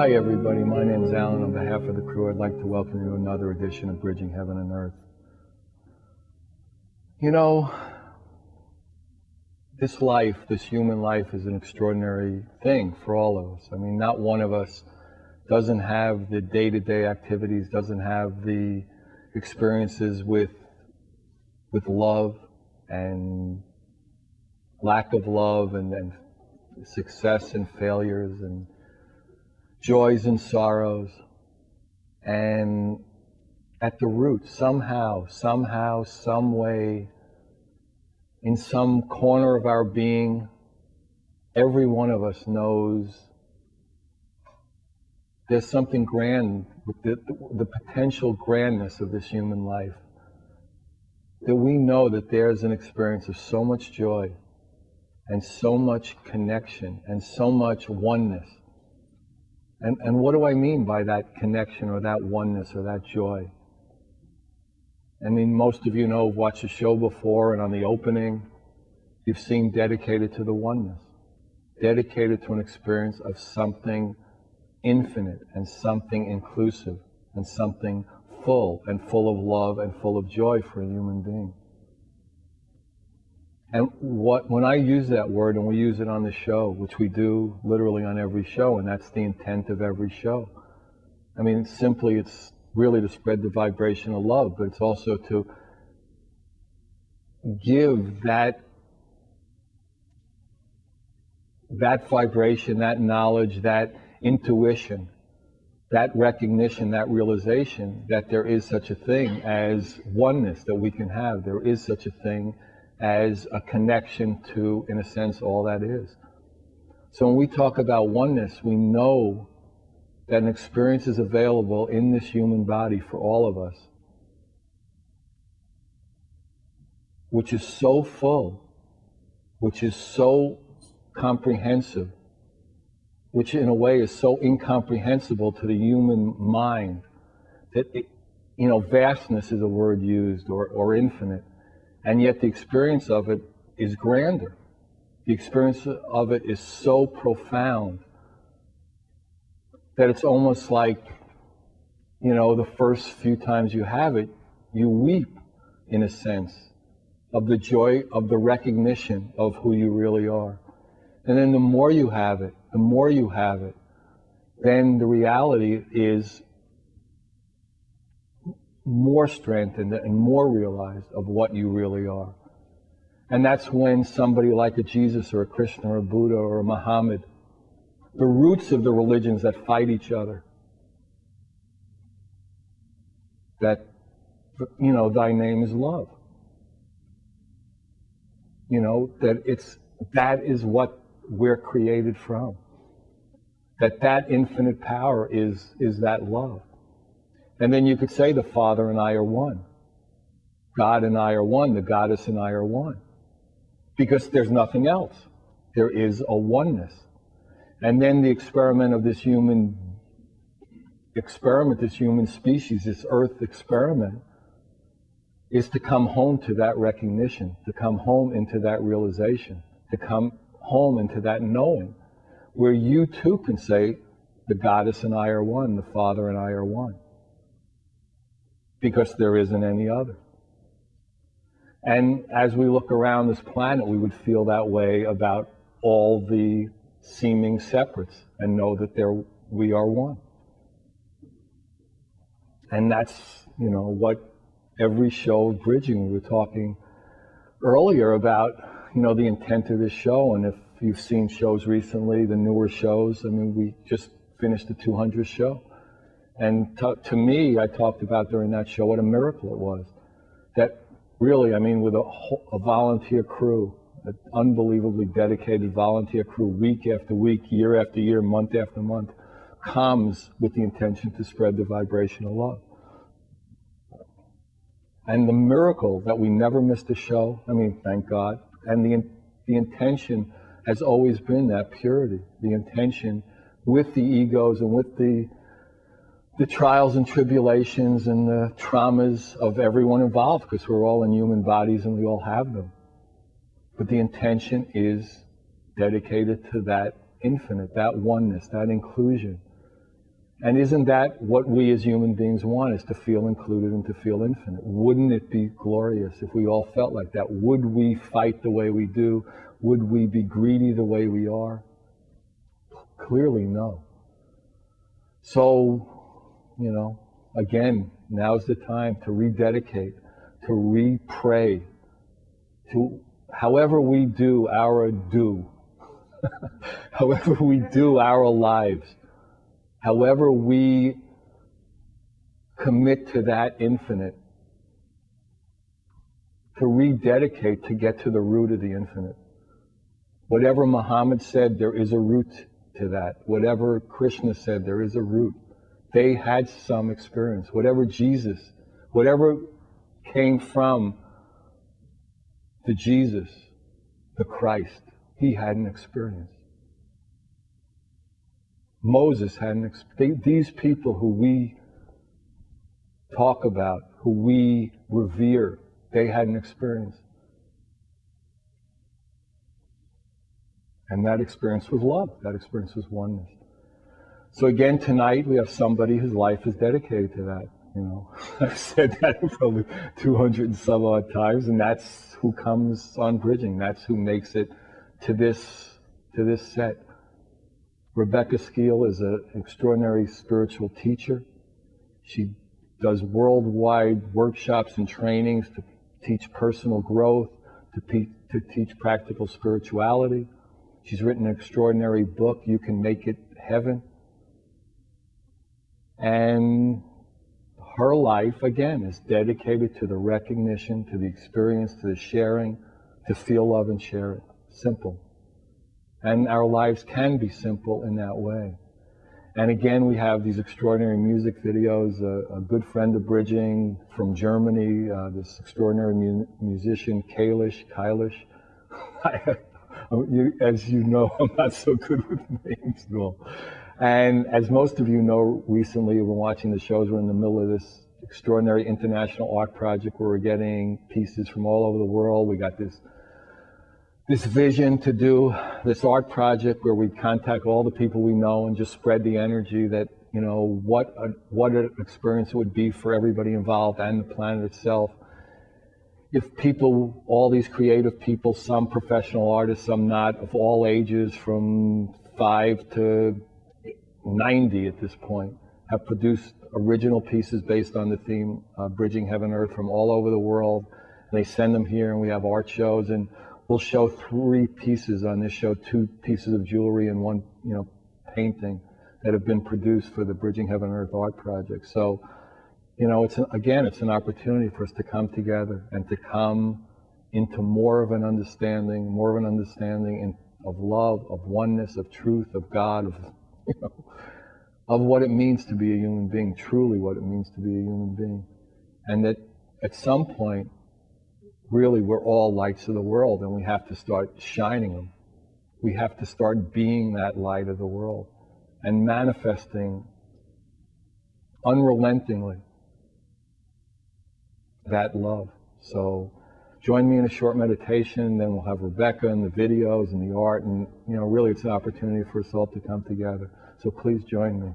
Hi everybody, my name is Alan. On behalf of the crew, I'd like to welcome you to another edition of Bridging Heaven and Earth. You know, this life, this human life, is an extraordinary thing for all of us. I mean, not one of us doesn't have the day-to-day activities, doesn't have the experiences with love and lack of love and success and failures and joys and sorrows. And at the root, somehow, some way, in some corner of our being, every one of us knows there's something grand with the potential grandness of this human life. That we know that there's an experience of so much joy and so much connection and so much oneness. And what do I mean by that connection or that oneness or that joy? I mean, most of you know, have watched the show before, and on the opening, you've seen dedicated to the oneness, dedicated to an experience of something infinite and something inclusive and something full of love and full of joy for a human being. And when I use that word, and we use it on the show, which we do literally on every show, and that's the intent of every show. I mean, it's really to spread the vibration of love, but it's also to give that vibration, that knowledge, that intuition, that recognition, that realization that there is such a thing as oneness that we can have. There is such a thing as a connection to, in a sense, all that is. So when we talk about oneness, we know that an experience is available in this human body for all of us, which is so full, which is so comprehensive, which in a way is so incomprehensible to the human mind that, vastness is a word used, or infinite. And yet the experience of it is grander. The experience of it is so profound that it's almost like, the first few times you have it, you weep, in a sense, of the joy of the recognition of who you really are. And then the more you have it, then the reality is more strengthened and more realized of what you really are. And that's when somebody like a Jesus or a Krishna or a Buddha or a Muhammad, the roots of the religions that fight each other, that, thy name is love. That is what we're created from. That infinite power is that love. And then you could say the Father and I are one. God and I are one. The Goddess and I are one. Because there's nothing else. There is a oneness. And then the experiment of this human species, this Earth experiment, is to come home to that recognition, to come home into that realization, to come home into that knowing, where you too can say, the Goddess and I are one, the Father and I are one. Because there isn't any other. And as we look around this planet, we would feel that way about all the seeming separates and know that we are one. And that's, what every show of Bridging, we were talking earlier about, the intent of this show. And if you've seen shows recently, the newer shows, we just finished the 200th show. And to me, I talked about during that show what a miracle it was. That really, with a volunteer crew, an unbelievably dedicated volunteer crew, week after week, year after year, month after month, comes with the intention to spread the vibration of love. And the miracle that we never missed a show, thank God, and the intention has always been that purity, the intention with the egos and with the trials and tribulations and the traumas of everyone involved, because we're all in human bodies and we all have them. But the intention is dedicated to that infinite, that oneness, that inclusion. And isn't that what we as human beings want, is to feel included and to feel infinite? Wouldn't it be glorious if we all felt like that? Would we fight the way we do? Would we be greedy the way we are? Clearly no. So, you know, again, now's the time to rededicate, to re-pray, to however we do our however we do our lives, however we commit to that infinite, to rededicate to get to the root of the infinite. Whatever Muhammad said, there is a root to that. Whatever Krishna said, there is a root. They had some experience. Whatever Jesus, whatever came from the Jesus, the Christ, he had an experience. Moses had an experience. These people who we talk about, who we revere, they had an experience. And that experience was love. That experience was oneness. So again, tonight we have somebody whose life is dedicated to that. You know, I've said that probably 200 and some odd times, and that's who comes on Bridging. That's who makes it to this set. Rebecca Skeele is an extraordinary spiritual teacher. She does worldwide workshops and trainings to teach personal growth, to teach practical spirituality. She's written an extraordinary book, You Can Make It Heaven. And her life, again, is dedicated to the recognition, to the experience, to the sharing, to feel love and share it. Simple. And our lives can be simple in that way. And again, we have these extraordinary music videos. A good friend of Bridging from Germany, this extraordinary musician, Kailash. As you know, I'm not so good with names at all. And as most of you know, recently we're watching the shows. We're in the middle of this extraordinary international art project where we're getting pieces from all over the world. We got this vision to do this art project where we contact all the people we know and just spread the energy that, you know, what an experience it would be for everybody involved and the planet itself. If people, all these creative people, some professional artists, some not, of all ages, from 5 to 90 at this point, have produced original pieces based on the theme Bridging Heaven Earth from all over the world. And they send them here, and we have art shows, and we'll show 3 pieces on this show, 2 pieces of jewelry and 1, you know, painting that have been produced for the Bridging Heaven Earth art project. So, you know, it's an opportunity for us to come together and to come into more of an understanding of love, of oneness, of truth, of God, of, you know, of what it means to be a human being, truly what it means to be a human being. And that at some point, really, we're all lights of the world, and we have to start shining them. We have to start being that light of the world and manifesting unrelentingly that love. So join me in a short meditation, then we'll have Rebecca and the videos and the art, and, you know, really it's an opportunity for us all to come together. So please join me.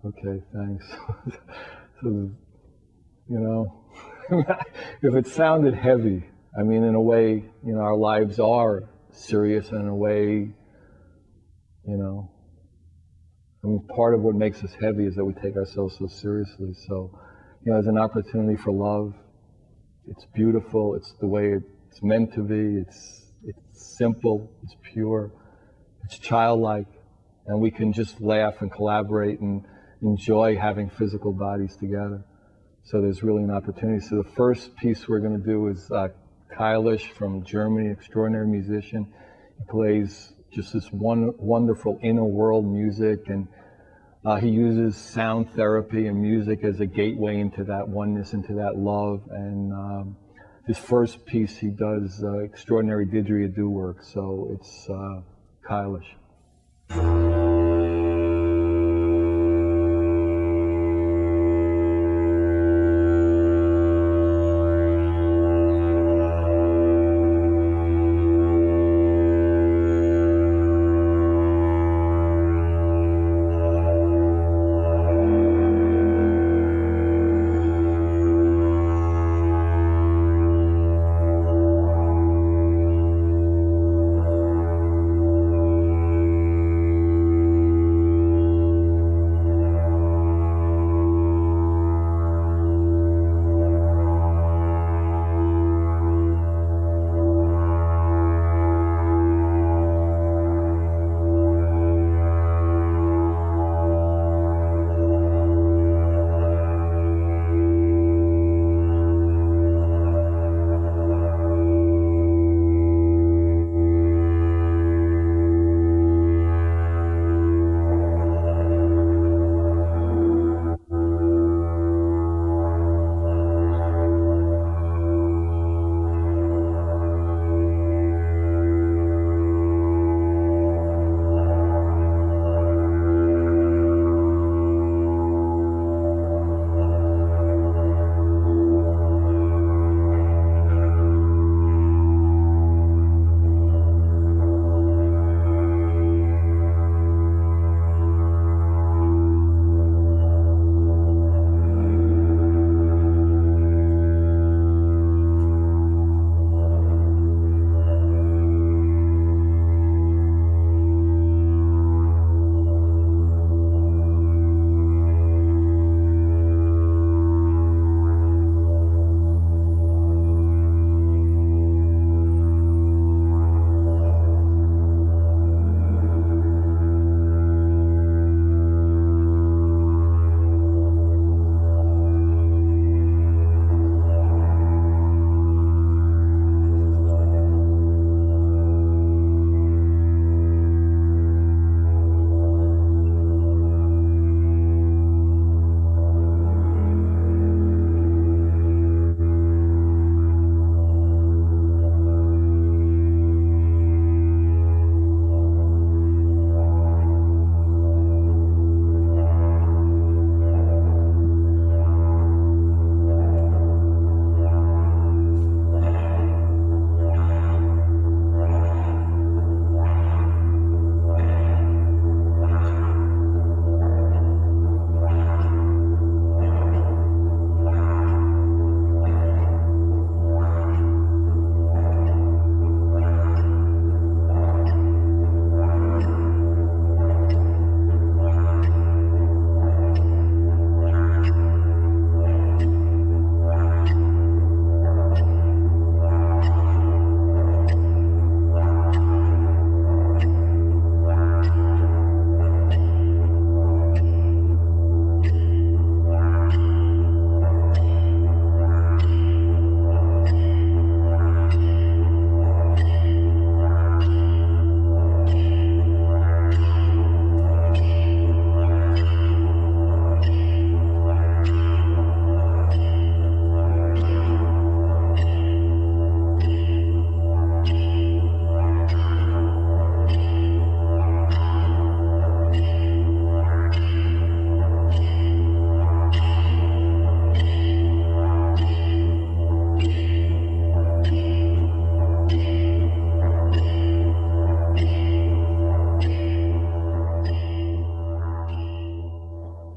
Okay, thanks. So, you know, if it sounded heavy, I mean, in a way, you know, our lives are serious in a way, you know. I mean, part of what makes us heavy is that we take ourselves so seriously. So, you know, there's an opportunity for love. It's beautiful. It's the way it's meant to be. It's simple. It's pure. It's childlike. And we can just laugh and collaborate and enjoy having physical bodies together. So there's really an opportunity. So the first piece we're going to do is Kailash from Germany, extraordinary musician. He plays just this wonderful inner world music, and he uses sound therapy and music as a gateway into that oneness, into that love. And his first piece, he does extraordinary didgeridoo work. So it's Kailash.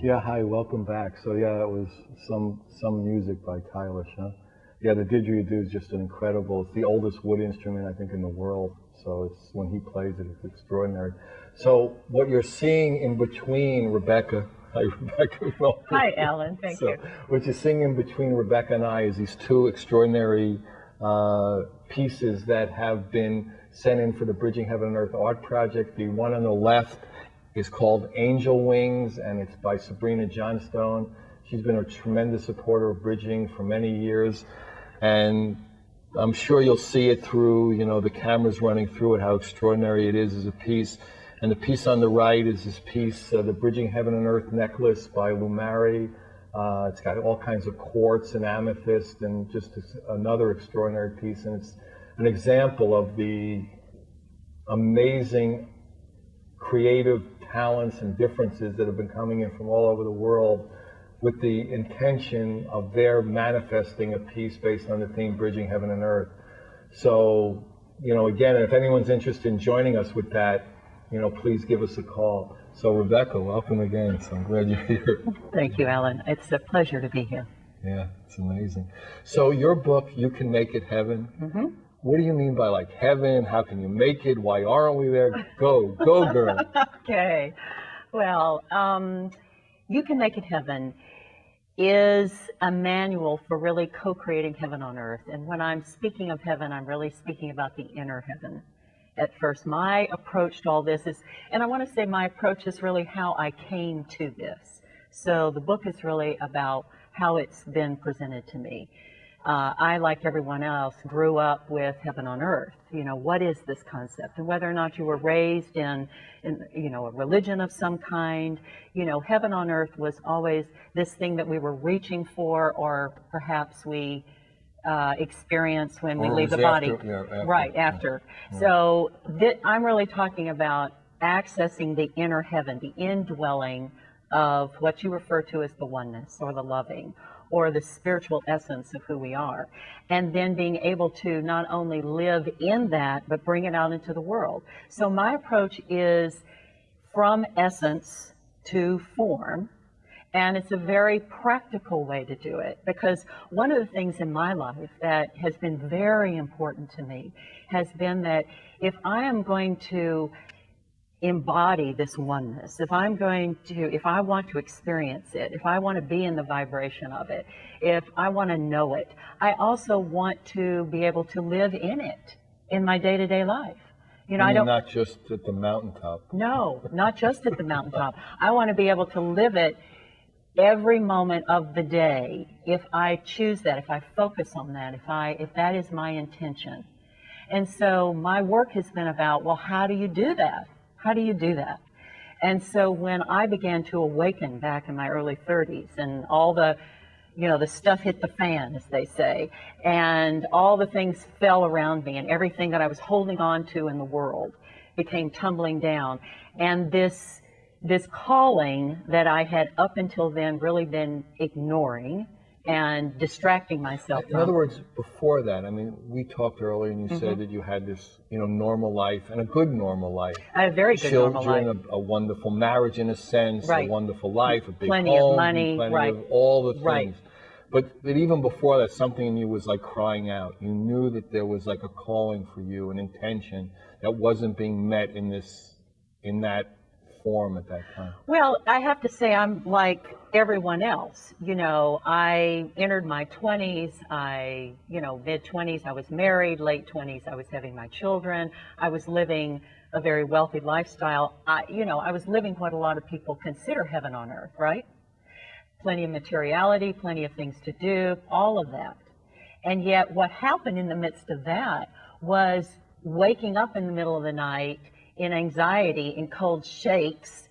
Yeah, hi, welcome back. So yeah, that was some music by Kailash, huh? Yeah, the didgeridoo is just an incredible, it's the oldest wood instrument, I think, in the world. So it's, when he plays it, it's extraordinary. So what you're seeing in between Rebecca, hi Rebecca, welcome. Hi Alan, thank you. What you're seeing in between Rebecca and I is these two extraordinary pieces that have been sent in for the Bridging Heaven and Earth Art Project. The one on the left is called Angel Wings, and it's by Sabrina Johnstone. She's been a tremendous supporter of Bridging for many years, and I'm sure you'll see it through, you know, the cameras running through it, how extraordinary it is as a piece. And the piece on the right is this piece, the Bridging Heaven and Earth necklace by Lumari. It's got all kinds of quartz and amethyst, and just another extraordinary piece. And it's an example of the amazing creative talents and differences that have been coming in from all over the world, with the intention of their manifesting a piece based on the theme Bridging Heaven and Earth. So, you know, again, if anyone's interested in joining us with that, you know, please give us a call. So Rebecca, welcome again. So I'm glad you're here. Thank you, Alan. It's a pleasure to be here. Yeah, it's amazing. So your book, You Can Make It Heaven. Mm-hmm. What do you mean by like heaven? How can you make it? Why aren't we there? Go girl. Okay. Well, You Can Make It Heaven is a manual for really co-creating heaven on earth. And when I'm speaking of heaven, I'm really speaking about the inner heaven. At first, my approach to all this is, and I want to say my approach is really how I came to this. So the book is really about how it's been presented to me. I, like everyone else, grew up with heaven on earth. You know, what is this concept? And whether or not you were raised in you know, a religion of some kind, you know, heaven on earth was always this thing that we were reaching for, or perhaps we experience when we leave the body. After. Right, after. Yeah. So I'm really talking about accessing the inner heaven, the indwelling of what you refer to as the oneness, or the loving, or the spiritual essence of who we are, and then being able to not only live in that, but bring it out into the world. So my approach is from essence to form, and it's a very practical way to do it, because one of the things in my life that has been very important to me has been that if I am going to embody this oneness, if I want to experience it, if I want to be in the vibration of it, if I want to know it, I also want to be able to live in it in my day-to-day life. You know, I don't, not just at the mountaintop. No, not just at the mountaintop. I want to be able to live it every moment of the day, if I choose that, if I focus on that, if that is my intention. And so my work has been about, well, how do you do that? How do you do that? And so when I began to awaken back in my early 30s, and all the, you know, the stuff hit the fan, as they say, and all the things fell around me, and everything that I was holding on to in the world became tumbling down, and this calling that I had up until then really been ignoring and distracting myself from. In other words, before that, I mean, we talked earlier and you said that you had this, you know, normal life, and a good normal life. I had a very good normal life. Children, a wonderful marriage in a sense, right. A wonderful life, a big plenty home, of money, plenty right. of all the things. Right. But even before that, something in you was like crying out. You knew that there was like a calling for you, an intention that wasn't being met in that form at that time. Well, I have to say I'm like everyone else. You know, I entered my 20s, mid-20s, I was married, late 20s, I was having my children. I was living a very wealthy lifestyle. I was living what a lot of people consider heaven on earth, right? Plenty of materiality, plenty of things to do, all of that. And yet what happened in the midst of that was waking up in the middle of the night in anxiety, in cold shakes,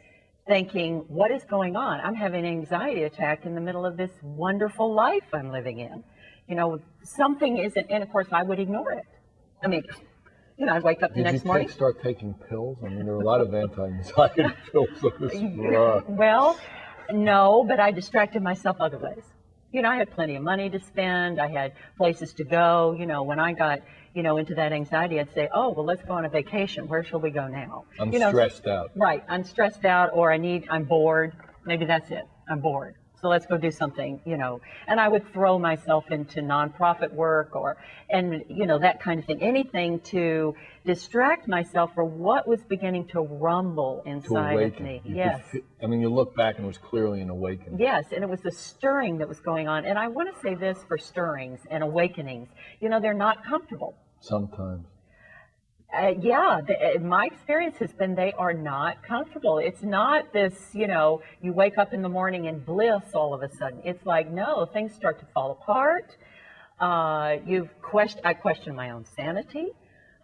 thinking, what is going on? I'm having an anxiety attack in the middle of this wonderful life I'm living in. You know, something isn't, and of course I would ignore it. I mean, you know, I'd wake up the next morning. Did you start taking pills? I mean, there are a lot of anti-anxiety pills on this. Well, no, but I distracted myself other ways. You know, I had plenty of money to spend. I had places to go. You know, when I got, into that anxiety, I'd say, oh, well, let's go on a vacation. Where shall we go now? I'm stressed out. Right. I'm stressed out, or I'm bored. Maybe that's it. I'm bored. So let's go do something, and I would throw myself into nonprofit work and that kind of thing, anything to distract myself from what was beginning to rumble inside of me. Yes. I mean, you look back and it was clearly an awakening. Yes, and it was the stirring that was going on. And I want to say this for stirrings and awakenings, they're not comfortable. Sometimes. My experience has been they are not comfortable. It's not this, you wake up in the morning in bliss all of a sudden. It's like, no, things start to fall apart. I question my own sanity.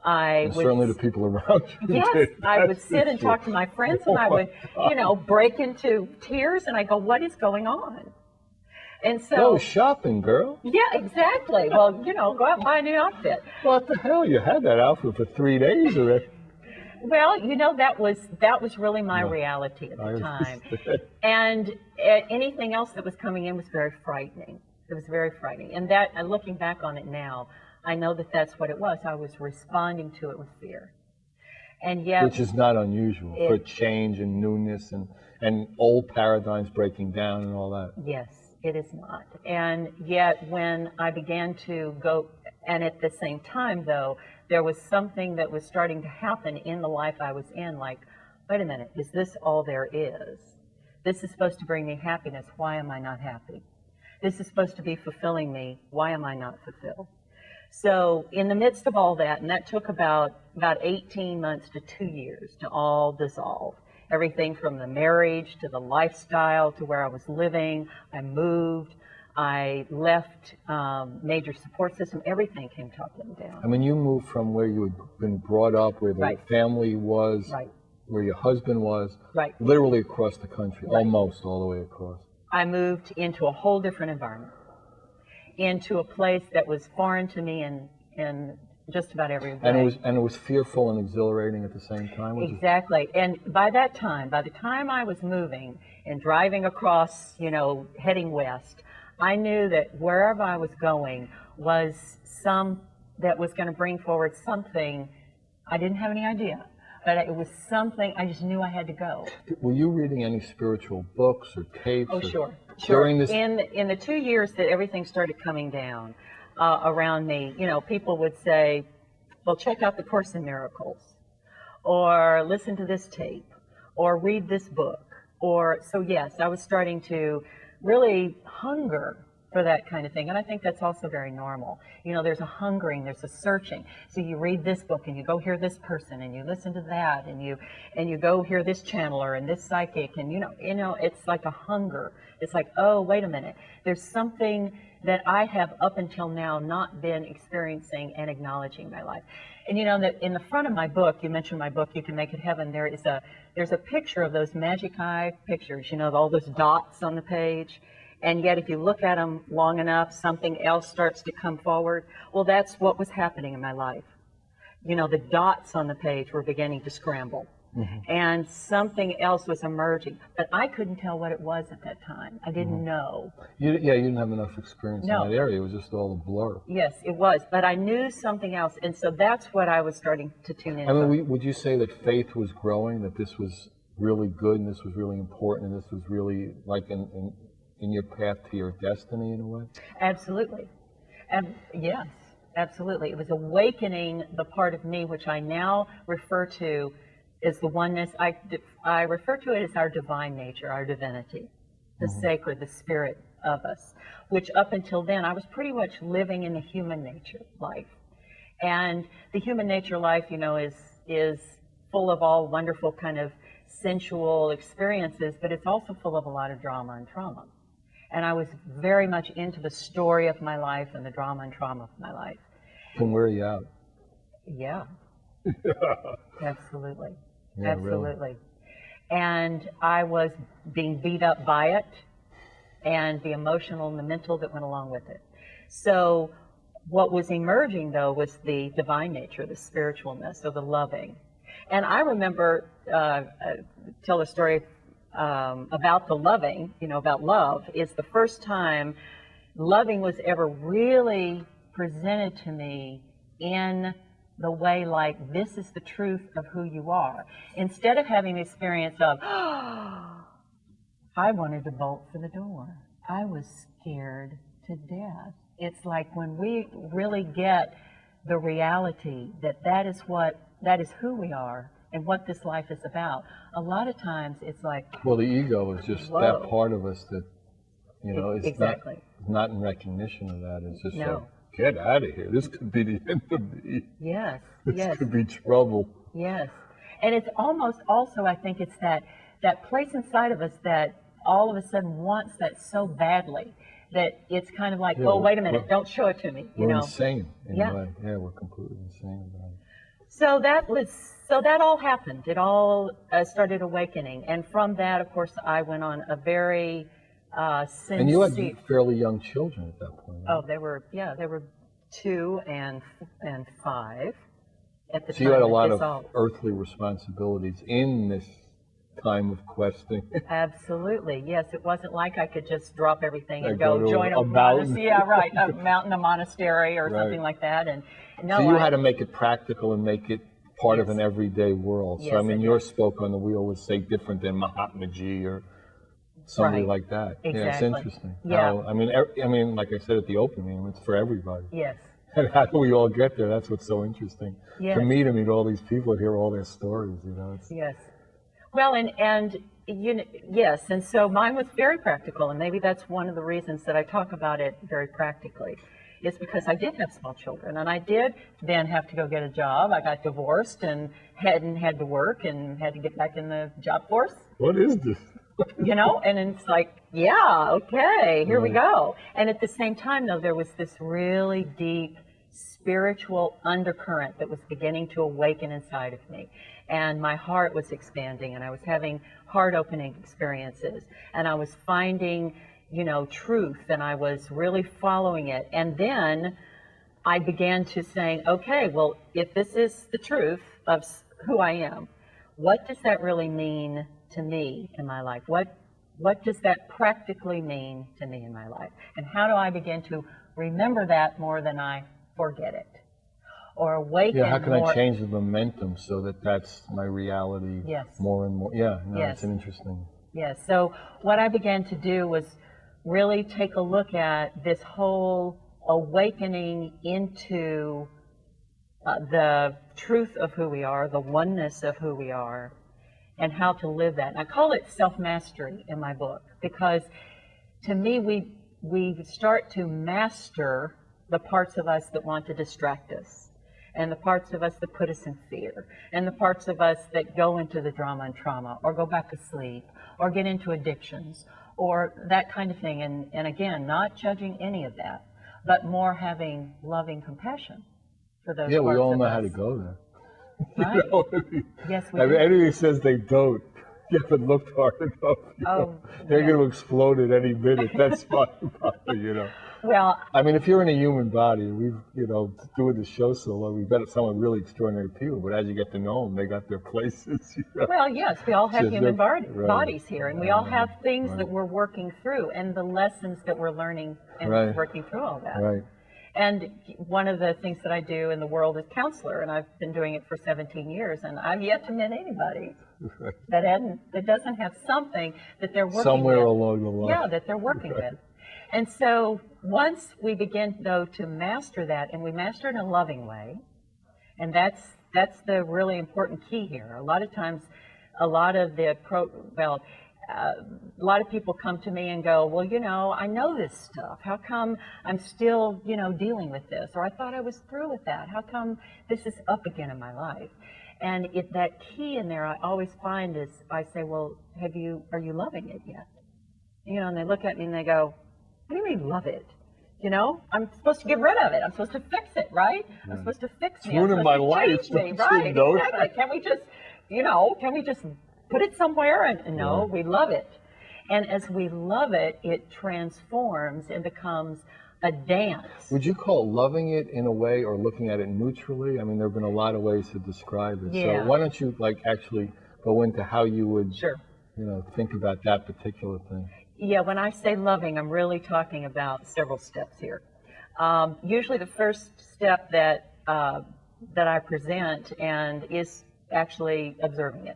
Certainly the people around you. Yes, I would sit and talk to my friends, and I would, break into tears, and I go, what is going on? And so, go shopping, girl. Yeah, exactly. Well, go out and buy a new outfit. What the hell? You had that outfit for 3 days already. Well, that was really my reality at the time. And anything else that was coming in was very frightening. It was very frightening. And looking back on it now, I know that that's what it was. I was responding to it with fear. And yet, which is not unusual for change and newness and old paradigms breaking down and all that. Yes. It is not. And yet when I began to go, and at the same time, though, there was something that was starting to happen in the life I was in, like, wait a minute, is this all there is? This is supposed to bring me happiness. Why am I not happy? This is supposed to be fulfilling me. Why am I not fulfilled? So in the midst of all that, and that took about 18 months to 2 years to all dissolve. Everything from the marriage to the lifestyle to where I was living. I moved. I left major support system. Everything came toppling down. I mean, you moved from where you had been brought up, where the family was, where your husband was, literally across the country, almost all the way across. I moved into a whole different environment, into a place that was foreign to me in just about every way. And it was fearful and exhilarating at the same time? Exactly. And by the time I was moving and driving across, heading west, I knew that wherever I was going was that was going to bring forward something. I didn't have any idea, but it was something I just knew I had to go. Were you reading any spiritual books or tapes? Oh, sure. During this... In the 2 years that everything started coming down, around me, people would say, well, check out the Course in Miracles, or listen to this tape, or read this book, so yes, I was starting to really hunger for that kind of thing, and I think that's also very normal. There's a hungering, there's a searching. So you read this book, and you go hear this person, and you listen to that, and you go hear this channeler and this psychic, and it's like a hunger. It's like, oh, wait a minute, there's something that I have up until now not been experiencing and acknowledging in my life. And that in the front of my book, you mentioned my book, You Can Make It Heaven, there's a picture of those magic eye pictures, all those dots on the page. And yet if you look at them long enough, something else starts to come forward. Well, that's what was happening in my life. The dots on the page were beginning to scramble. Mm-hmm. And something else was emerging, but I couldn't tell what it was at that time. I didn't know. You didn't have enough experience in that area. It was just all a blur. Yes, it was, but I knew something else, and so that's what I was starting to tune into. I mean, would you say that faith was growing, that this was really good, and this was really important, and this was really like in your path to your destiny in a way? Absolutely. Yes, absolutely. It was awakening the part of me which I now refer to as the oneness. I refer to it as our divine nature, our divinity, the sacred, the spirit of us, which up until then I was pretty much living in the human nature life. And the human nature life, is full of all wonderful kind of sensual experiences, but it's also full of a lot of drama and trauma. And I was very much into the story of my life and the drama and trauma of my life. From where are you out? Yeah. Absolutely. Yeah, absolutely. Really. And I was being beat up by it, and the emotional and the mental that went along with it. So what was emerging, though, was the divine nature, the spiritualness, or the loving. And I remember, tell a story about the loving, about love, is the first time loving was ever really presented to me in the way like, this is the truth of who you are. Instead of having the experience of, oh, I wanted to bolt for the door. I was scared to death. It's like when we really get the reality that that is who we are and what this life is about. A lot of times it's like, well, the ego is just whoa. that part of us that, you know, it's exactly. not in recognition of that. It's just No. like, get out of here. This could be the end of me. Yes. This Yes. could be trouble. Yes. And it's almost also, I think it's that place inside of us that all of a sudden wants that so badly that it's kind of like, oh, wait a minute, don't show it to me. You We're know? insane in Yeah. a way. Yeah, we're completely insane about it. So that all happened. It all started awakening. And from that, of course, I went on a very sincere. And you had fairly young children at that point, right? Oh, they were 2 and 5 at the time. So you had a lot this of earthly responsibilities in this time of questing. Absolutely, yes. It wasn't like I could just drop everything and go to join a mountain. Yeah, right, a mountain, a monastery, or something like that. And no, so you had to make it practical and make it part of an everyday world. So Yes, I mean, I your spoke on the wheel was, say, different than Mahatma Ji or somebody Right. like that. Exactly. Yeah, it's interesting. Yeah. How, I mean, like I said at the opening, it's for everybody. Yes. And how do we all get there? That's what's so interesting. Yes. To meet all these people and hear all their stories, you know. It's, Yes. Well, and you know, yes, and so mine was very practical, and maybe that's one of the reasons that I talk about it very practically, is because I did have small children, and I did then have to go get a job. I got divorced and had to work and had to get back in the job force. what is this? You know, and it's like, yeah, okay, here we go. And at the same time, though, there was this really deep spiritual undercurrent that was beginning to awaken inside of me. And my heart was expanding, and I was having heart-opening experiences, and I was finding, you know, truth, and I was really following it. And then I began to say, okay, well, if this is the truth of who I am, what does that really mean to me in my life? What does that practically mean to me in my life? And how do I begin to remember that more than I forget it? Or awaken Yeah, how can more? I change the momentum so that that's my reality Yes. more and more? Yeah, no, Yes. it's an interesting. Yes. So what I began to do was really take a look at this whole awakening into the truth of who we are, the oneness of who we are, and how to live that. And I call it self-mastery in my book, because to me, we start to master the parts of us that want to distract us, and the parts of us that put us in fear, and the parts of us that go into the drama and trauma, or go back to sleep, or get into addictions, or that kind of thing. And again, not judging any of that, but more having loving compassion for those Yeah, parts we all of know us. how to go there. Right? You know what I mean? Yes, we I mean, do. anybody says they don't, you haven't looked hard enough. They're yeah. going to explode at any minute. That's fine, you know. Well, I mean, if you're in a human body, we've, doing the show so long, we've met some really extraordinary people, but as you get to know them, they got their places. well, yes, we all have So human right. bodies here, and we all have things Right. that we're working through, and the lessons that we're learning and Right. working through all that. Right. And one of the things that I do in the world is counselor, and I've been doing it for 17 years, and I've yet to meet anybody that doesn't have something that they're working Somewhere with. along the line. Yeah, that they're working with. And so once we begin, though, to master that, and we master it in a loving way, and that's the really important key here. A lot of times, a lot of people come to me and go, well, I know this stuff. How come I'm still, dealing with this? Or I thought I was through with that. How come this is up again in my life? And that key in there I always find is, I say, well, are you loving it yet? And they look at me and they go, what do you mean love it? I'm supposed to get rid of it. I'm supposed to fix it, right? I'm supposed to fix me. It's ruining my life. Change me, right? Exactly. Can we just put it somewhere? And no, we love it. And as we love it, it transforms and becomes a dance. Would you call loving it in a way or looking at it neutrally? I mean, there have been a lot of ways to describe it. Yeah. So why don't you actually go into how you would, Sure. think about that particular thing? Yeah, when I say loving, I'm really talking about several steps here. Usually the first step that I present and is actually observing it.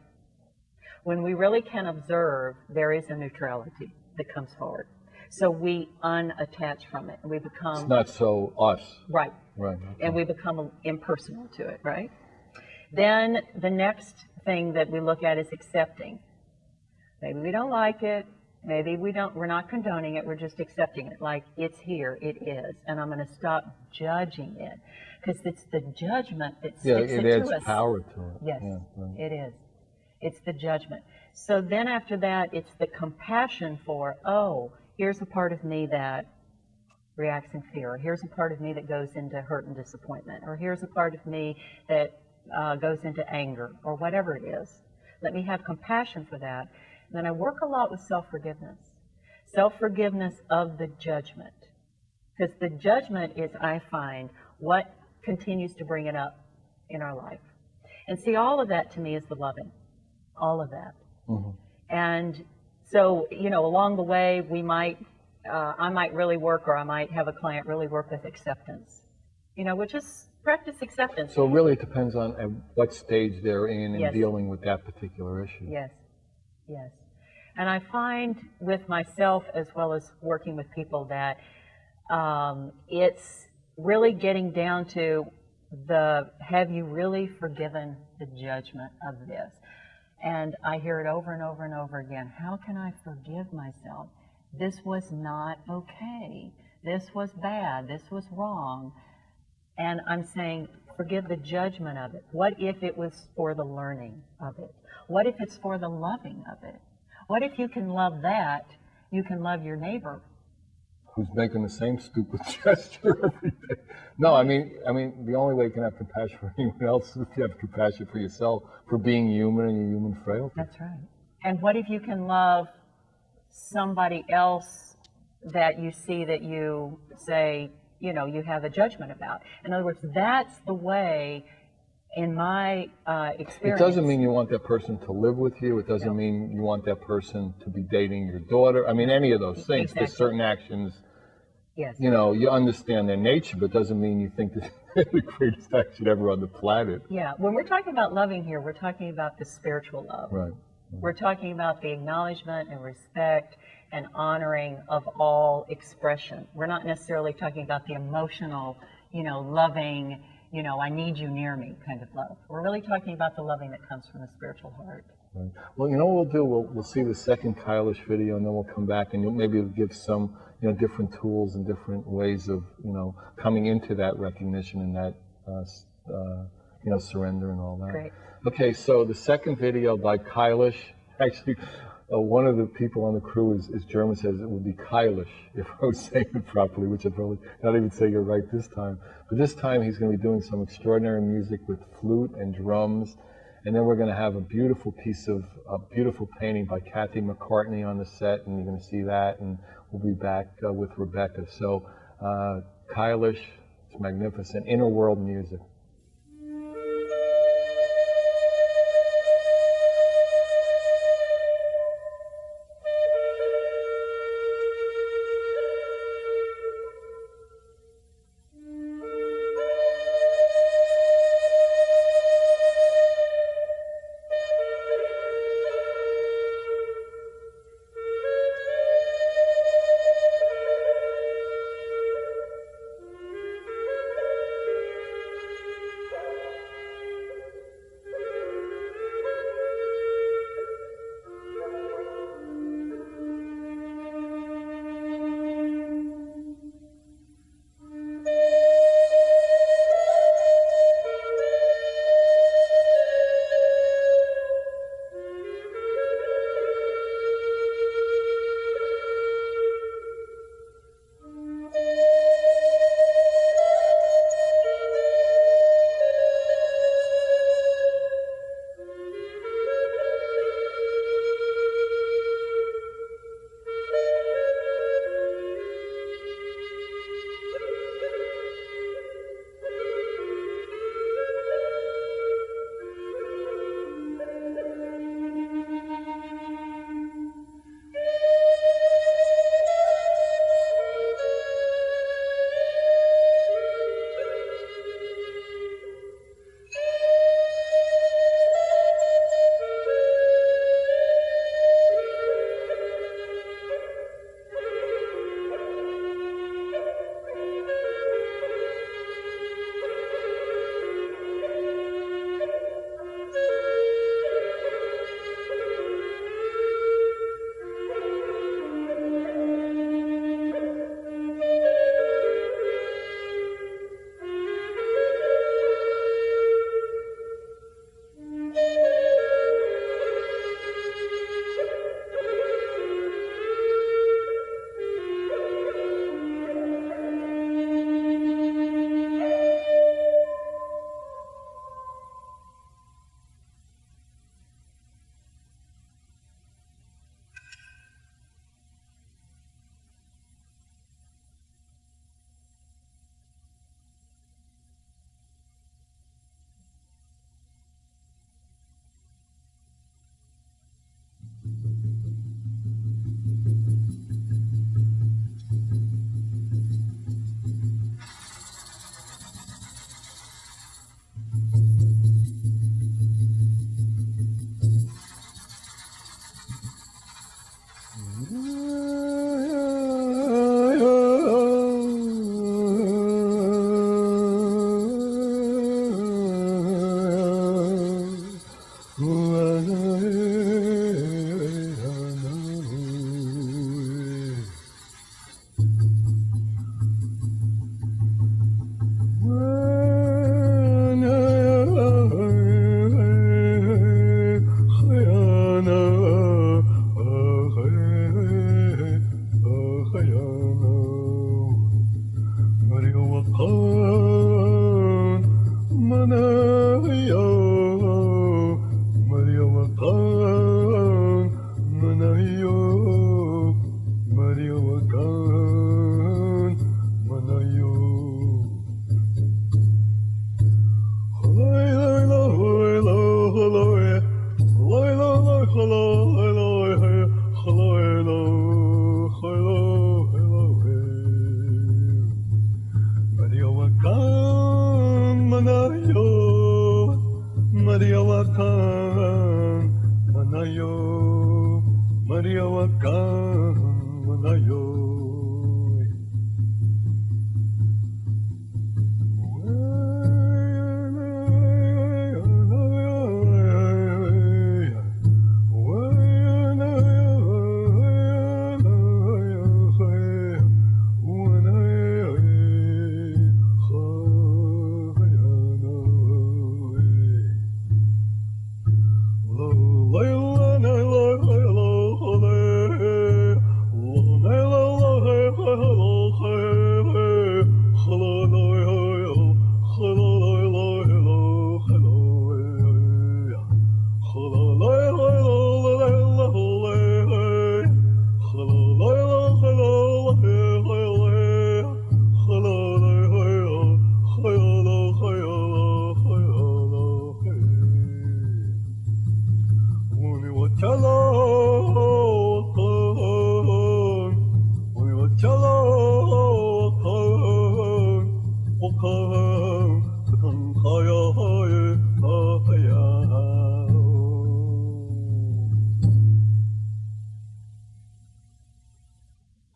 When we really can observe, there is a neutrality that comes forward. So we unattach from it, and we become... It's not so us. Right. Right. Okay. And we become impersonal to it, right? Then the next thing that we look at is accepting. Maybe we don't like it. Maybe we're not condoning it. We're just accepting it. Like, it's here. It is. And I'm going to stop judging it. Because it's the judgment that sticks it to us. It adds power to it. Yes, yeah, right. it is. It's the judgment. So then after that, it's the compassion for, oh, here's a part of me that reacts in fear. Or here's a part of me that goes into hurt and disappointment. Or here's a part of me that goes into anger, or whatever it is. Let me have compassion for that. And then I work a lot with self-forgiveness. Self-forgiveness of the judgment. Because the judgment is, I find, what continues to bring it up in our life. And see, all of that to me is the loving. All of that. Mm-hmm. And so, you know, along the way, we might, I might really work, or I might have a client really work with acceptance. You know, which is practice acceptance. So really it depends on at what stage they're in Yes. dealing with that particular issue. Yes, yes. And I find with myself, as well as working with people, that it's really getting down to have you really forgiven the judgment of this? And I hear it over and over and over again. How can I forgive myself? This was not okay. This was bad. This was wrong. And I'm saying, forgive the judgment of it. What if it was for the learning of it? What if it's for the loving of it? What if you can love that, you can love your neighbor? Who's making the same stupid gesture every day? No, I mean, the only way you can have compassion for anyone else is to have compassion for yourself, for being human and your human frailty. That's right. And what if you can love somebody else that you see that you say, you know, you have a judgment about? In other words, that's the way, in my experience. It doesn't mean you want that person to live with you. It doesn't mean you want that person to be dating your daughter. I mean, any of those things. Exactly. There's certain actions, yes. you know, you understand their nature, but it doesn't mean you think they're the greatest action ever on the planet. Yeah. When we're talking about loving here, we're talking about the spiritual love. Right. We're talking about the acknowledgement and respect and honoring of all expression. We're not necessarily talking about the emotional, you know, loving, you know, I need you near me kind of love. We're really talking about the loving that comes from the spiritual heart. Right. Well, you know what we'll do? We'll see the second Kylish video, and then we'll come back, and maybe it'll give some, you know, different tools and different ways of, you know, coming into that recognition and that, you know, surrender and all that. Great. Okay, so the second video by Kylish, actually, one of the people on the crew is German, says it would be Kylish if I was saying it properly, which I'm probably not even saying it right this time. But this time he's going to be doing some extraordinary music with flute and drums. And then we're going to have a beautiful piece of, a beautiful painting by Kathy McCartney on the set, and you're going to see that, and we'll be back with Rebecca. So Kylish, it's magnificent, inner world music.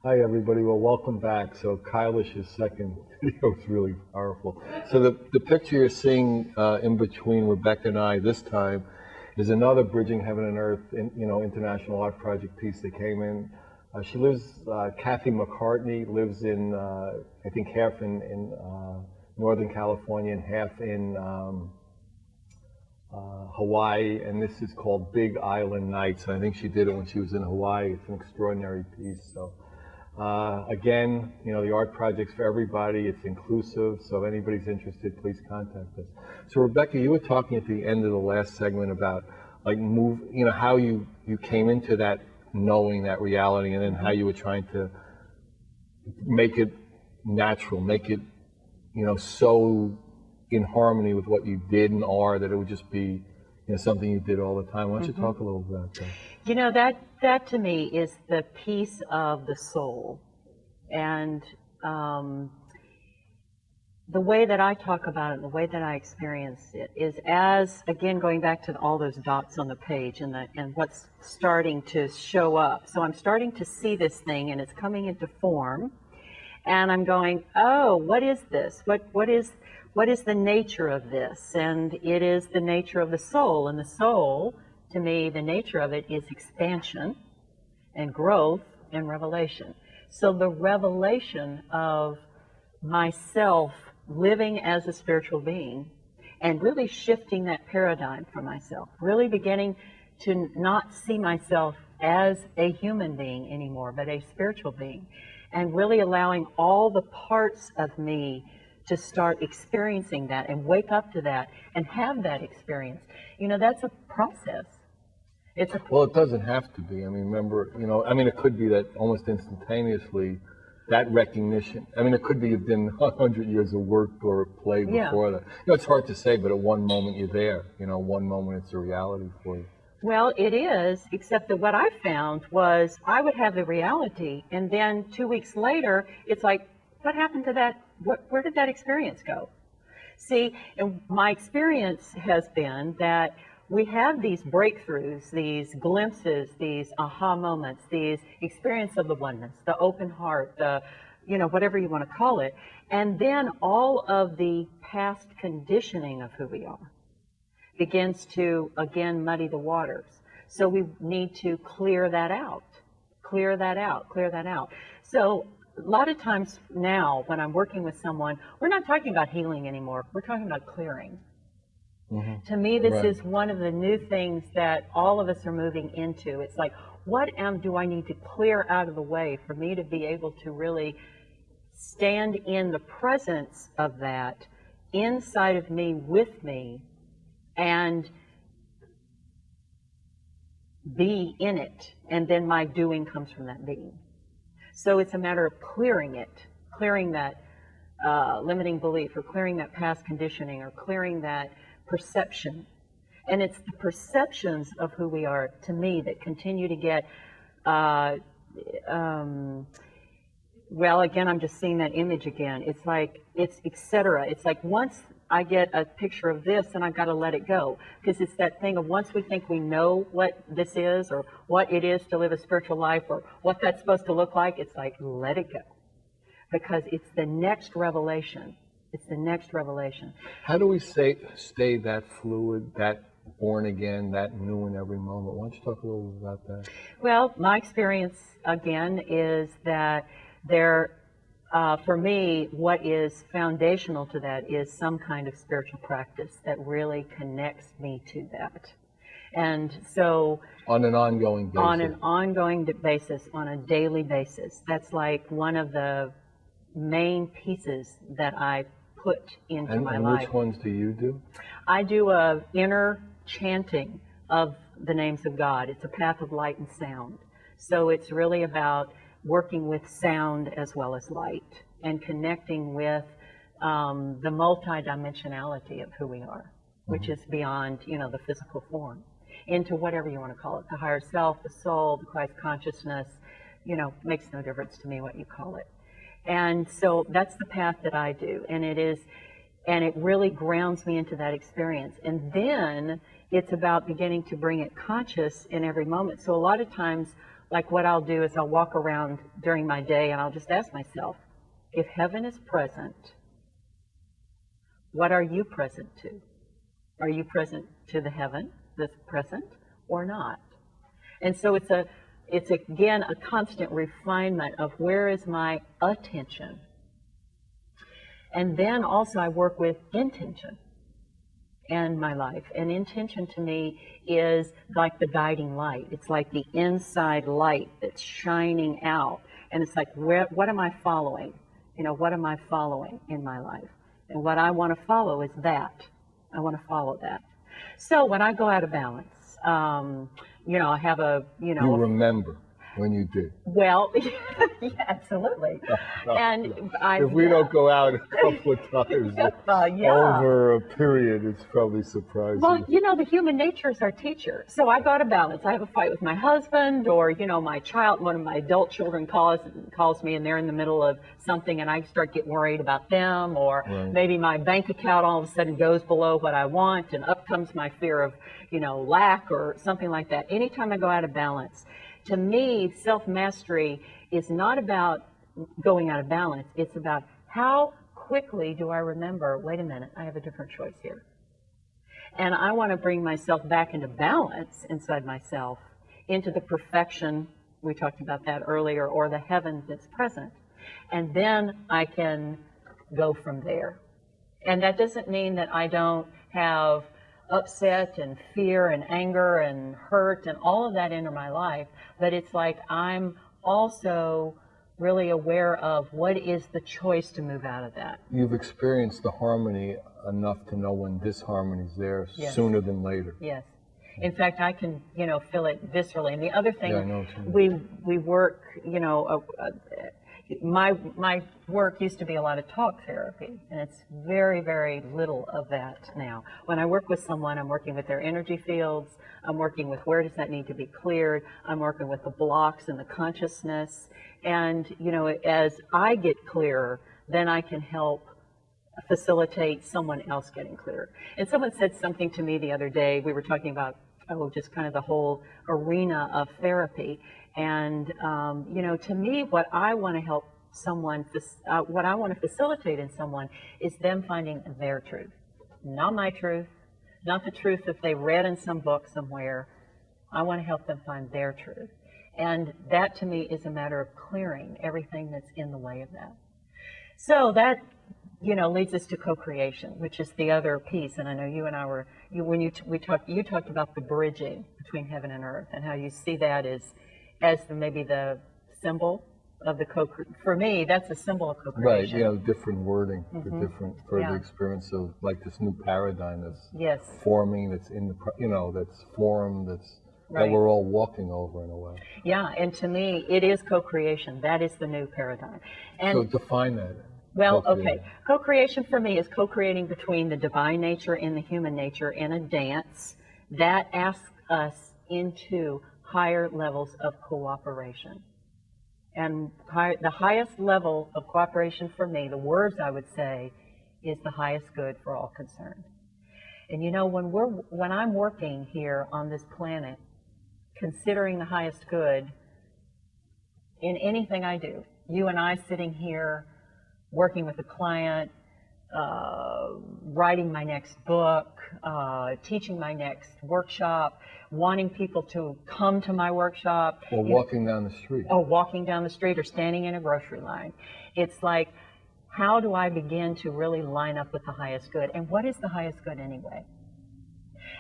Hi everybody, well welcome back. So Kylish's second video was really powerful. So the picture you're seeing in between Rebecca and I this time is another Bridging Heaven and Earth International Art Project piece that came in. She lives, Kathy McCartney lives in, I think half in Northern California and half in Hawaii, and this is called Big Island Nights. I think she did it when she was in Hawaii. It's an extraordinary piece. So. Again, the art project's for everybody. It's inclusive, so if anybody's interested, please contact us. So Rebecca, you were talking at the end of the last segment about how you came into that knowing, that reality, and then how you were trying to make it natural, make it, so in harmony with what you did and are that it would just be something you did all the time. Why don't you talk a little bit about that? That to me is the piece of the soul. And the way that I talk about it, the way that I experience it is as, again, going back to all those dots on the page and what's starting to show up. So I'm starting to see this thing and it's coming into form. And I'm going, oh, what is this? What is the nature of this? And it is the nature of the soul. And the soul, to me, the nature of it is expansion and growth and revelation. So the revelation of myself living as a spiritual being and really shifting that paradigm for myself, really beginning to not see myself as a human being anymore, but a spiritual being, and really allowing all the parts of me to start experiencing that and wake up to that and have that experience. That's a process. Well, it doesn't have to be. I mean, remember, it could be that almost instantaneously, that recognition. I mean, it could be you've done 100 years of work or play before that. It's hard to say, but at one moment you're there. One moment it's a reality for you. Well, it is, except that what I found was I would have the reality, and then 2 weeks later, it's like, what happened to that? Where did that experience go? See, and my experience has been that we have these breakthroughs, these glimpses, these aha moments, these experience of the oneness, the open heart, the, whatever you want to call it. And then all of the past conditioning of who we are begins to, again, muddy the waters. So we need to clear that out, clear that out, clear that out. So a lot of times now when I'm working with someone, we're not talking about healing anymore. We're talking about clearing. Mm-hmm. To me, this is one of the new things that all of us are moving into. It's like, what do I need to clear out of the way for me to be able to really stand in the presence of that inside of me, with me, and be in it, and then my doing comes from that being. So it's a matter of clearing it, clearing that limiting belief, or clearing that past conditioning, or clearing that perception. And it's the perceptions of who we are, to me, that continue to get, well, again, I'm just seeing that image again. It's like, it's etc. It's like once I get a picture of this, then I've got to let it go. Because it's that thing of once we think we know what this is, or what it is to live a spiritual life, or what that's supposed to look like, it's like, let it go. Because it's the next revelation. It's the next revelation. How do we stay that fluid, that born again, that new in every moment? Why don't you talk a little bit about that? Well, my experience, again, is that for me, what is foundational to that is some kind of spiritual practice that really connects me to that. And so... On an ongoing basis. On an ongoing basis, on a daily basis. That's like one of the main pieces that I put into my life. And which ones do you do? I do a inner chanting of the names of God. It's a path of light and sound. So it's really about working with sound as well as light, and connecting with the multidimensionality of who we are, which is beyond, the physical form, into whatever you want to call it, the higher self, the soul, the Christ consciousness, makes no difference to me what you call it. And so that's the path that I do, and it really grounds me into that experience. And then it's about beginning to bring it conscious in every moment. So a lot of times, like what I'll do is I'll walk around during my day and I'll just ask myself, if heaven is present, what are you present to? Are you present to the heaven that's present or not? And so it's again a constant refinement of where is my attention. And then also I work with intention in my life. And intention to me is like the guiding light. It's like the inside light that's shining out. And it's like, what am I following? What am I following in my life? And what I want to follow is that. I want to follow that. So when I go out of balance, I have You remember when you do. Well, yeah, absolutely. And if we don't go out a couple of times over a period, it's probably surprising. Well, the human nature is our teacher. So I go out of balance. I have a fight with my husband, or, my child, one of my adult children calls me, and they're in the middle of something, and I start getting worried about them, or maybe my bank account all of a sudden goes below what I want, and up comes my fear of, lack or something like that. Anytime I go out of balance, to me, self-mastery is not about going out of balance. It's about how quickly do I remember, wait a minute, I have a different choice here. And I want to bring myself back into balance inside myself, into the perfection, we talked about that earlier, or the heaven that's present. And then I can go from there. And that doesn't mean that I don't have upset and fear and anger and hurt and all of that into my life, but it's like I'm also really aware of what is the choice to move out of that. You've experienced the harmony enough to know when disharmony is there sooner than later. Yes. In fact, I can, feel it viscerally. And the other thing, we work, my work used to be a lot of talk therapy, and it's very, very little of that now. When I work with someone, I'm working with their energy fields, I'm working with where does that need to be cleared, I'm working with the blocks and the consciousness, and, as I get clearer, then I can help facilitate someone else getting clear. And someone said something to me the other day. We were talking about, just kind of the whole arena of therapy. And, to me, what I want to help someone, what I want to facilitate in someone is them finding their truth. Not my truth, not the truth that they read in some book somewhere. I want to help them find their truth. And that to me is a matter of clearing everything that's in the way of that. So that, leads us to co-creation, which is the other piece. And I know you and I were, you talked about the bridging between heaven and earth and how you see that as maybe the symbol of the for me, that's a symbol of co-creation. Right, different wording for the experience of like this new paradigm that's forming, that's in the, that's formed, that we're all walking over in a way. Yeah, and to me, it is co-creation. That is the new paradigm. And so define that. Well, okay. Co-creation for me is co-creating between the divine nature and the human nature in a dance that asks us into higher levels of cooperation. And the highest level of cooperation for me, the words I would say, is the highest good for all concerned. And when I'm working here on this planet, considering the highest good in anything I do, you and I sitting here working with a client, writing my next book, teaching my next workshop, wanting people to come to my workshop. Or walking down the street. Or walking down the street or standing in a grocery line. It's like, how do I begin to really line up with the highest good? And what is the highest good anyway?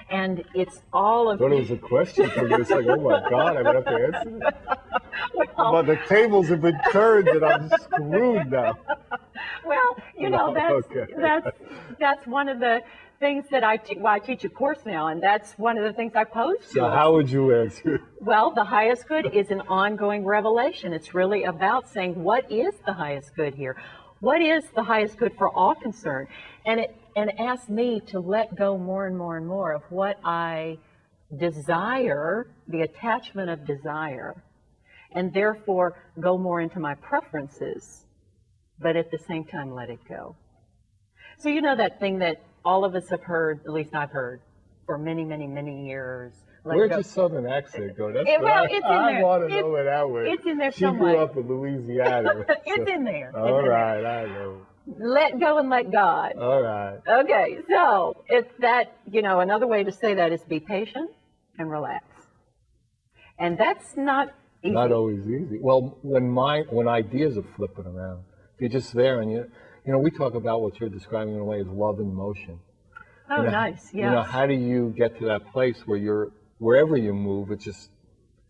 And it's all of... I thought it was a question for me. It's like, oh my God, I'm going to have to answer it. But the tables have been turned and I'm screwed now. Well, that's one of the things that I teach a course now, and that's one of the things I pose to. So how would you answer? Well, the highest good is an ongoing revelation. It's really about saying, what is the highest good here? What is the highest good for all concerned? And ask me to let go more and more and more of what I desire, the attachment of desire, and therefore go more into my preferences, but at the same time let it go. So that thing that all of us have heard, at least I've heard, for many, many, many years. Where'd your southern accent go? That's it's in there. I want to know where that went. It's in there she somewhere. She grew up in Louisiana. It's in there. All right, I know. Let go and let God. All right. Okay, so it's that, another way to say that is be patient and relax. And that's not easy. Not always easy. Well, when ideas are flipping around, you're just there and we talk about what you're describing in a way as love in motion. Oh, nice, yeah. How do you get to that place where wherever you move, it's just,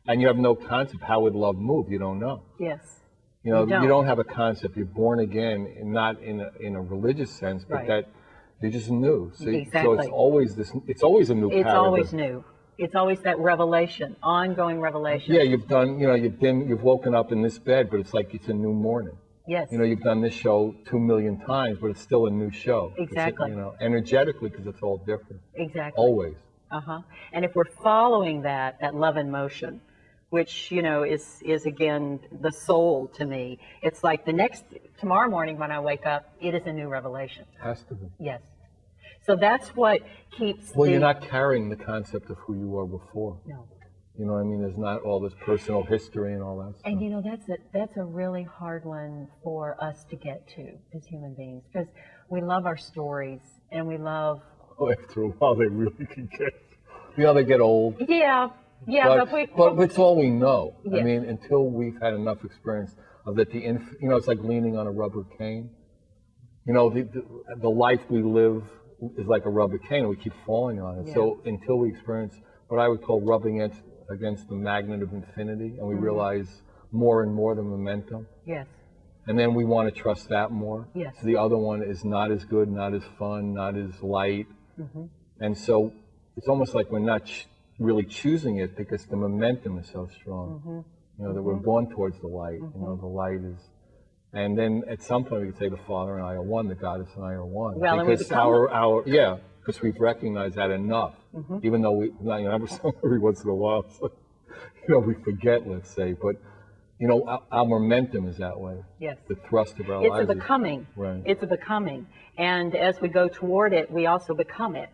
and you have no concept, how would love move? You don't know. Yes. You don't have a concept. You're born again, and not in a religious sense, but that you're just new. So, exactly. So it's always a new paradigm. It's always new. It's always that revelation, ongoing revelation. Yeah, you've woken up in this bed, but it's like it's a new morning. Yes. You've done this show 2 million times, but it's still a new show. Exactly. Energetically, because it's all different. Exactly. Always. And if we're following that love in motion, which, is again, the soul to me. It's like tomorrow morning when I wake up, it is a new revelation. Has to be. Yes. So that's what keeps you're not carrying the concept of who you were before. No. You know what I mean? There's not all this personal history and all that stuff. And that's a really hard one for us to get to as human beings, because we love our stories and we love... Oh, after a while they really can get... They get old. Yeah. Yeah, but it's all we know. Yes. I mean, until we've had enough experience of that, it's like leaning on a rubber cane. The life we live is like a rubber cane, and we keep falling on it. Yeah. So until we experience what I would call rubbing against the magnet of infinity, and we realize more and more the momentum. Yes. And then we want to trust that more. Yes. So the other one is not as good, not as fun, not as light. And so it's almost like we're not really choosing it because the momentum is so strong, that we're going towards the light. The light is, and then at some point we could say the Father and I are one, the Goddess and I are one. Well, because because we've recognized that enough, even though every once in a while, we forget, let's say, but You know, our momentum is that way. Yes. The thrust of our It's lives. a becoming. Right. It's a becoming. And as we go toward it, we also become it.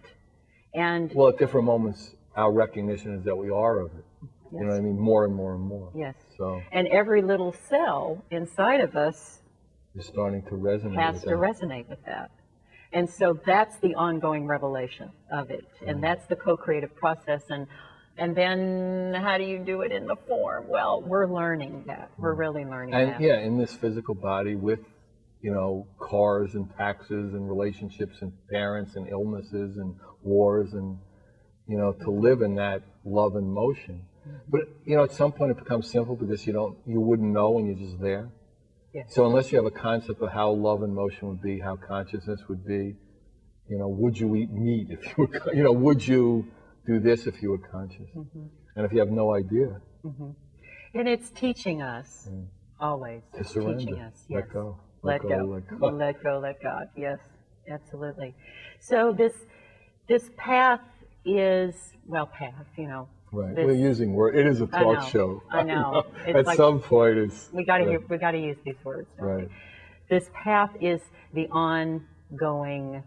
And Well, at different moments, our recognition is that we are of it. You know what I mean? More and more and more. yes. So And every little cell inside of us you're starting to resonate has with to that. resonate with that. And so that's the ongoing revelation of it. And that's the co-creative process. And then how do you do it in the form? Well, we're learning that. We're really learning And that. yeah, in this physical body with, you know, cars and taxes and relationships and parents and illnesses and wars and, you know, to live in that love and motion. But, you know, at some point it becomes simple because you wouldn't know when you're just there. Yes. So unless you have a concept of how love and motion would be, how consciousness would be, you know, would you eat meat if you were, you know, would you do this if you were conscious? And if you have no idea. And it's teaching us, always. To It's surrender. teaching us. Let Yes. go. Let go. Let go. Let go, let God. Yes, absolutely. So this path is, well, path, you know. Right. This- We're using words. It is a I talk know, show. I know. It's At like- some point, it's We got to right. we got to use these words. Don't we? Right. This path is the ongoing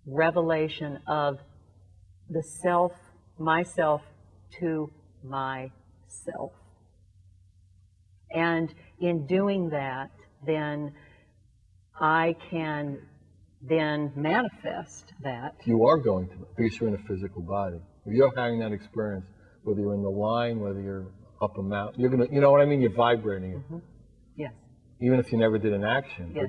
revelation of the self, myself to myself. And in doing that, then I can then manifest that. You are going to, because you're in a physical body. If you're having that experience, whether you're in the line, whether you're up a mountain, you're gonna, you know what I mean? You're vibrating it. Yes, Even if you never did an action. yes.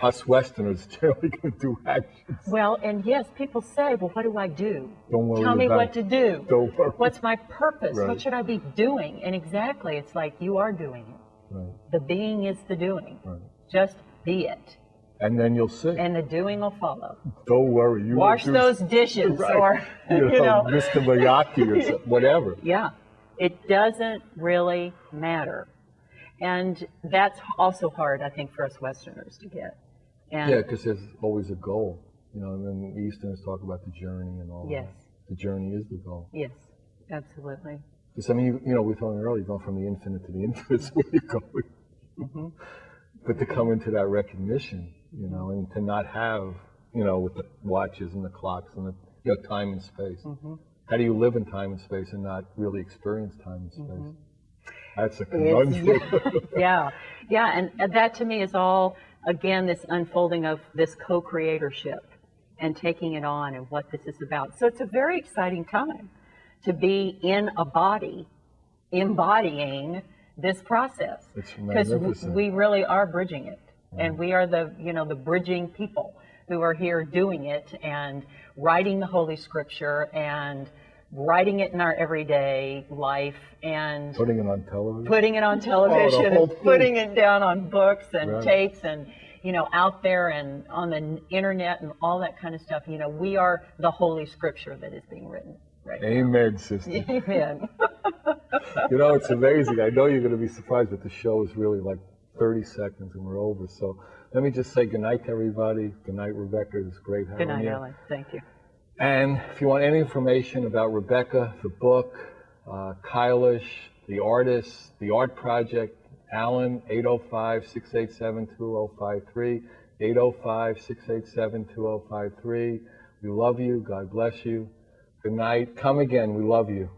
But us Westerners generally can do actions. Well, and yes, people say, well, what do I do? Don't worry Tell me about what it. to do. Don't worry. What's my purpose? Right. What should I be doing? And exactly, it's like you are doing it. Right. The being is the doing. Right. Just be it. And then you'll see. And the doing will follow. Don't worry. You Wash will do those dishes right. or, you know, Mr. Miyake or something, whatever. Yeah, it doesn't really matter. And that's also hard, I think, for us Westerners to get. And Yeah, because there's always a goal. You know, and then the Easterners talk about the journey and all Yes. that. The journey is the goal. yes, absolutely. Because, I mean, you know, we were talking earlier, you're going from the infinite to the infinite, is where you're going. But to come into that recognition, you know, and to not have, you know, with the watches and the clocks and the, you know, time and space. How do you live in time and space and not really experience time and space? That's a conundrum. Yeah, and that to me is all, again, this unfolding of this co-creatorship and taking it on and what this is about. So it's a very exciting time to be in a body, embodying this process. It's Because magnificent. we really are bridging it. And we are the, you know, the bridging people who are here doing it and writing the Holy Scripture and writing it in our everyday life and Putting it on television. putting it on television whole and thing. putting it down on books and Right. tapes and, you know, out there and on the internet and all that kind of stuff. You know, we are the Holy Scripture that is being written right Amen, sister. now. Amen. You know, it's amazing. I know you're going to be surprised, but the show is really like 30 seconds and we're over. So let me just say goodnight to everybody. Good night, Rebecca. It's great having Good night, you. Ellen. Thank you. And if you want any information about Rebecca, the book, Kylish, the artist, the art project, Alan, 805-687-2053, 805-687-2053. We love you. God bless you. Good night. Come again. We love you.